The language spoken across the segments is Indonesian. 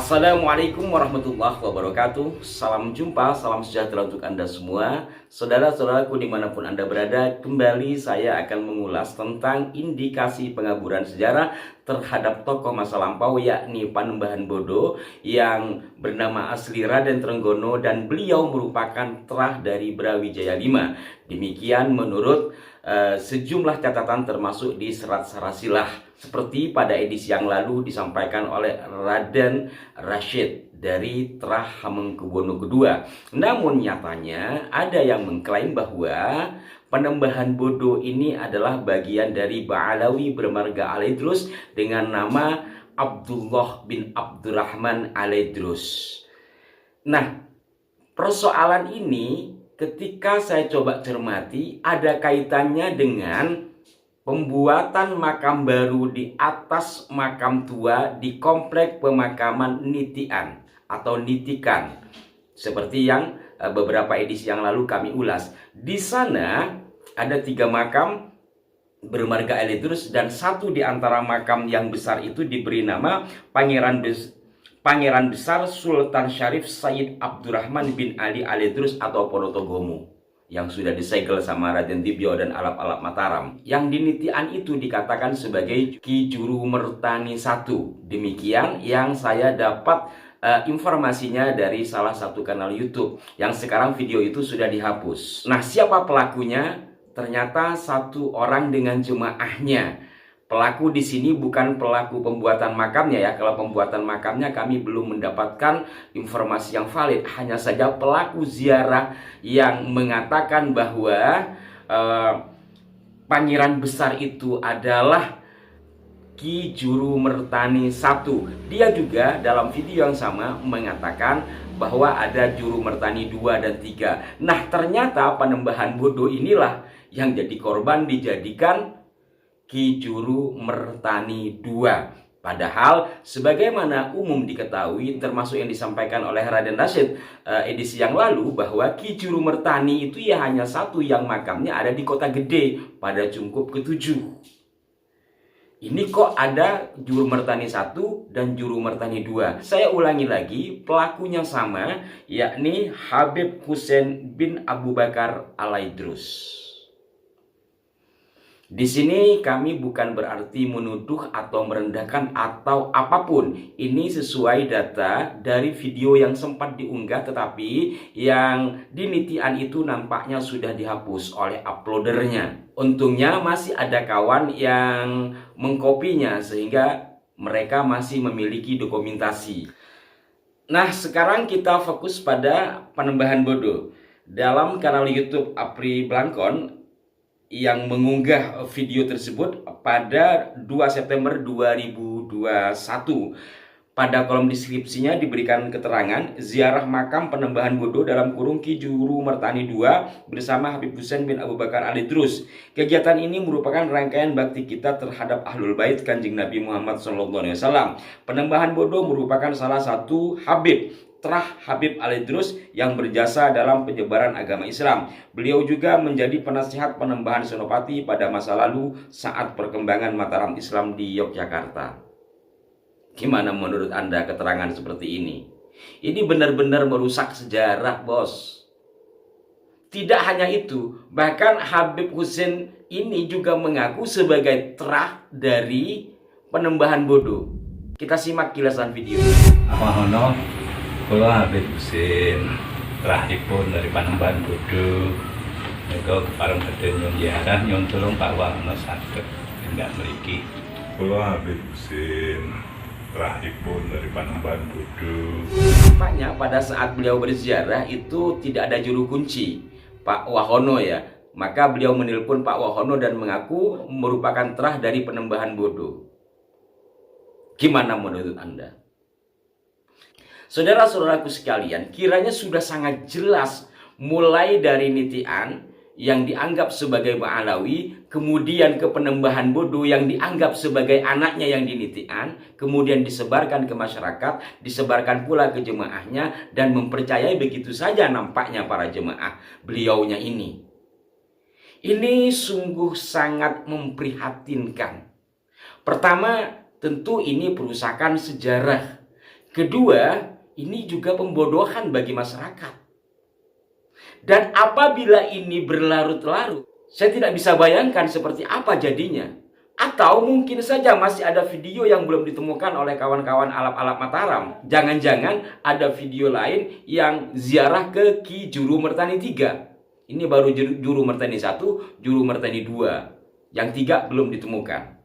Assalamualaikum warahmatullahi wabarakatuh. Salam jumpa, salam sejahtera untuk Anda semua. Saudara-saudaraku dimanapun Anda berada, kembali saya akan mengulas tentang indikasi pengaburan sejarah terhadap tokoh masa lampau, yakni Panembahan Bodo yang bernama asli Raden Trenggono, dan beliau merupakan terah dari Brawijaya V. Demikian menurut sejumlah catatan termasuk di Serat Sarasilah, seperti pada edisi yang lalu disampaikan oleh Raden Rashid dari Terah Hamengkubuwono II. Namun nyatanya ada yang mengklaim bahwa Panembahan Bodo ini adalah bagian dari Ba'alawi bermarga Alaidrus dengan nama Abdullah bin Abdurrahman Alaidrus. Nah, persoalan ini ketika saya coba cermati ada kaitannya dengan pembuatan makam baru di atas makam tua di komplek pemakaman Nitian atau Nitikan, seperti yang beberapa edisi yang lalu kami ulas. Di sana ada 3 makam bermarga Alaidrus, dan satu di antara makam yang besar itu diberi nama Pangeran Besar Sultan Syarif Sayyid Abdurrahman bin Ali Alaidrus atau Ponotogomo, yang sudah disegel sama Raden Dibyo dan Alap-Alap Mataram. Yang di Nitian itu dikatakan sebagai Ki Juru Mertani I. Demikian yang saya dapat informasinya dari salah satu kanal YouTube yang sekarang video itu sudah dihapus. Nah, siapa pelakunya? Ternyata satu orang dengan jemaahnya. Pelaku di sini bukan pelaku pembuatan makamnya ya. Kalau pembuatan makamnya kami belum mendapatkan informasi yang valid. Hanya saja pelaku ziarah yang mengatakan bahwa Pangeran Besar itu adalah Ki Juru Mertani I. Dia juga dalam video yang sama mengatakan bahwa ada Juru Mertani 2 dan 3. Nah, ternyata Panembahan Bodo inilah yang jadi korban dijadikan Ki Juru Mertani II. Padahal sebagaimana umum diketahui, termasuk yang disampaikan oleh Raden Rashid edisi yang lalu, bahwa Ki Juru Mertani itu ya hanya satu yang makamnya ada di Kota Gede pada Cungkup ke-7. Ini kok ada Juru Mertani I dan Juru Mertani II. Saya ulangi lagi, pelakunya sama, yakni Habib Husein bin Abu Bakar Alaidrus. Di sini kami bukan berarti menuduh atau merendahkan atau apapun. Ini sesuai data dari video yang sempat diunggah, tetapi yang di Nitian itu nampaknya sudah dihapus oleh uploadernya. Untungnya masih ada kawan yang mengkopinya sehingga mereka masih memiliki dokumentasi. Nah, sekarang kita fokus pada Panembahan Bodo. Dalam kanal YouTube Apri Blangkon yang mengunggah video tersebut pada 2 September 2021. Pada kolom deskripsinya diberikan keterangan ziarah makam Panembahan Bodo dalam kurung Ki Juru Mertani II bersama Habib Husein bin Abu Bakar Alaidrus. Kegiatan ini merupakan rangkaian bakti kita terhadap Ahlul Bait Kanjeng Nabi Muhammad SAW. Panembahan Bodo merupakan salah satu Habib Terah Habib Alaidrus yang berjasa dalam penyebaran agama Islam. Beliau juga menjadi penasihat Panembahan Senopati pada masa lalu saat perkembangan Mataram Islam di Yogyakarta. Gimana menurut Anda keterangan seperti ini? Ini benar-benar merusak sejarah, bos. Tidak hanya itu, bahkan Habib Husein ini juga mengaku sebagai terah dari Panembahan Bodo. Kita simak kilasan video. Kalau Habib Husein terahipun dari Panembahan Bodo itu kepareng badhe nyuwun ziarah nyuwun tulung Pak Wahono saged tindak mriki. Kalau Habib Husein terahipun dari Panembahan Bodo. Nampaknya pada saat beliau berziarah itu tidak ada juru kunci Pak Wahono ya. Maka beliau menelpon Pak Wahono dan mengaku merupakan terah dari Panembahan Bodo. Gimana menurut Anda? Saudara-saudaraku sekalian, kiranya sudah sangat jelas mulai dari Nitian yang dianggap sebagai Ba'alawi, kemudian ke Panembahan Bodo yang dianggap sebagai anaknya yang di Nitian, kemudian disebarkan ke masyarakat, disebarkan pula ke jemaahnya, dan mempercayai begitu saja nampaknya para jemaah beliaunya ini. Ini sungguh sangat memprihatinkan. Pertama, tentu ini perusakan sejarah. Kedua, ini juga pembodohan bagi masyarakat. Dan apabila ini berlarut-larut, saya tidak bisa bayangkan seperti apa jadinya. Atau mungkin saja masih ada video yang belum ditemukan oleh kawan-kawan alap-alap Mataram. Jangan-jangan ada video lain yang ziarah ke Ki Juru Mertani 3. Ini baru Juru Mertani 1, Juru Mertani 2. Yang 3 belum ditemukan.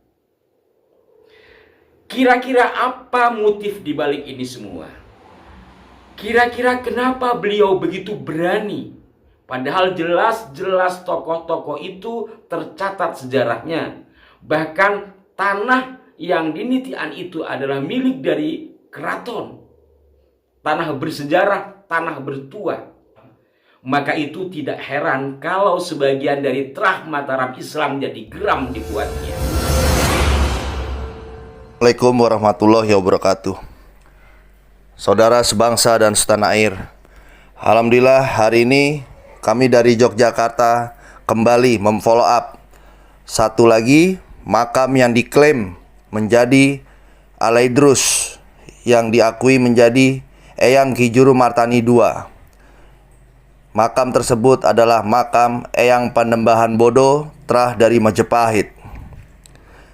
Kira-kira apa motif di balik ini semua? Kira-kira kenapa beliau begitu berani? Padahal jelas-jelas tokoh-tokoh itu tercatat sejarahnya. Bahkan tanah yang dinitian itu adalah milik dari keraton. Tanah bersejarah, tanah bertuah. Maka itu tidak heran kalau sebagian dari terah Mataram Islam jadi geram dibuatnya. Assalamualaikum warahmatullahi wabarakatuh. Saudara sebangsa dan setanah air, alhamdulillah hari ini kami dari Yogyakarta kembali memfollow up satu lagi makam yang diklaim menjadi Alaidrus yang diakui menjadi Eyang Ki Juru Martani II. Makam tersebut adalah makam Eyang Panembahan Bodo terah dari Majapahit.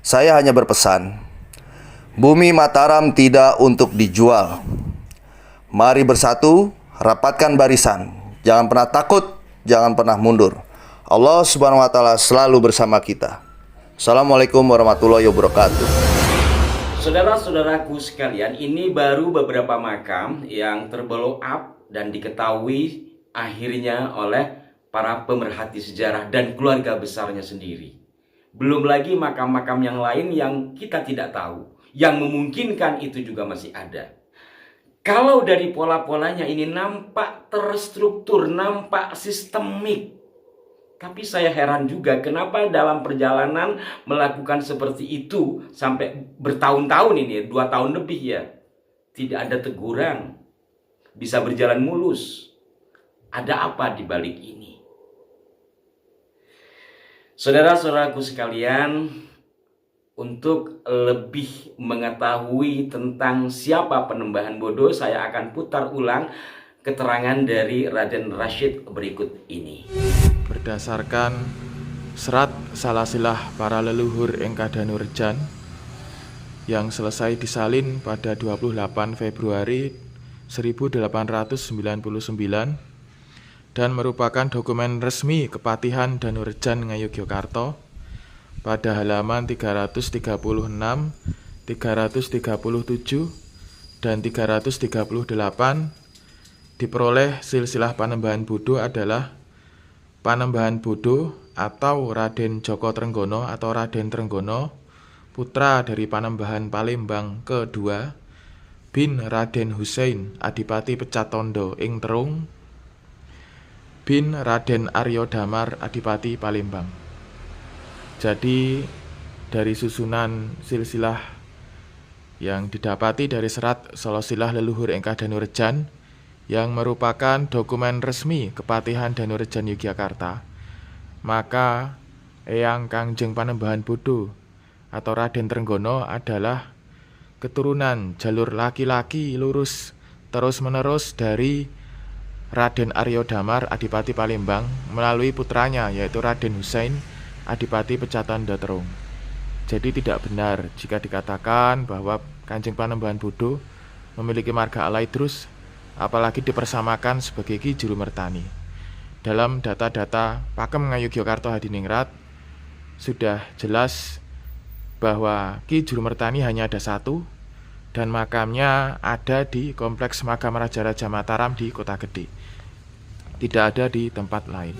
Saya hanya berpesan, bumi Mataram tidak untuk dijual. Mari bersatu, rapatkan barisan. Jangan pernah takut, jangan pernah mundur. Allah Subhanahu wa taala selalu bersama kita. Assalamualaikum warahmatullahi wabarakatuh. Saudara-saudaraku sekalian, ini baru beberapa makam yang terblow up dan diketahui akhirnya oleh para pemerhati sejarah dan keluarga besarnya sendiri. Belum lagi makam-makam yang lain yang kita tidak tahu, yang memungkinkan itu juga masih ada. Kalau dari pola-polanya ini nampak terstruktur, nampak sistemik. Tapi saya heran juga kenapa dalam perjalanan melakukan seperti itu sampai bertahun-tahun ini, 2 tahun lebih ya. Tidak ada teguran, bisa berjalan mulus. Ada apa di balik ini? Saudara-saudaraku sekalian, untuk lebih mengetahui tentang siapa Panembahan Bodo, saya akan putar ulang keterangan dari Raden Rashid berikut ini. Berdasarkan serat salasilah para leluhur ing Kadanurejan yang selesai disalin pada 28 Februari 1899 dan merupakan dokumen resmi Kepatihan Danurejan Ngayogyakarta pada halaman 336, 337, dan 338 diperoleh silsilah Panembahan Bodo adalah Panembahan Bodo atau Raden Joko Trenggono atau Raden Trenggono, putra dari Panembahan Palembang kedua, bin Raden Husein Adipati Pecatondo ing Terung, bin Raden Aryo Damar Adipati Palembang. Jadi dari susunan silsilah yang didapati dari serat salasilah leluhur ing Kadanurejan yang merupakan dokumen resmi Kepatihan Danurejan Yogyakarta, maka Eyang Kangjeng Panembahan Bodo atau Raden Trenggono adalah keturunan jalur laki-laki lurus terus-menerus dari Raden Aryo Damar Adipati Palembang melalui putranya yaitu Raden Husein Adipati Pecatondo Terung. Jadi tidak benar jika dikatakan bahwa Kanjeng Panembahan Bodo memiliki marga Alaidrus, apalagi dipersamakan sebagai Ki Juru Mertani. Dalam data-data Pakem Ngayogyakarta Hadiningrat sudah jelas bahwa Ki Juru Mertani hanya ada satu dan makamnya ada di Kompleks Makam Raja-Raja Mataram di Kota Gede. Tidak ada di tempat lain.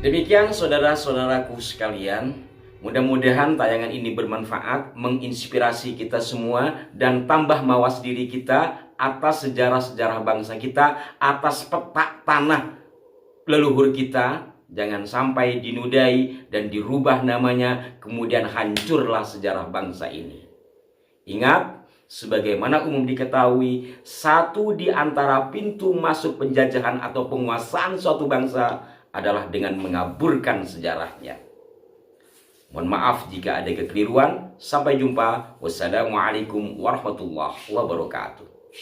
Demikian saudara-saudaraku sekalian, mudah-mudahan tayangan ini bermanfaat, menginspirasi kita semua, dan tambah mawas diri kita atas sejarah-sejarah bangsa kita, atas peta tanah leluhur kita. Jangan sampai dinudai dan dirubah namanya, kemudian hancurlah sejarah bangsa ini. Ingat, sebagaimana umum diketahui, satu di antara pintu masuk penjajahan atau penguasaan suatu bangsa adalah dengan mengaburkan sejarahnya. Mohon maaf jika ada kekeliruan. Sampai jumpa. Wassalamualaikum warahmatullahi wabarakatuh.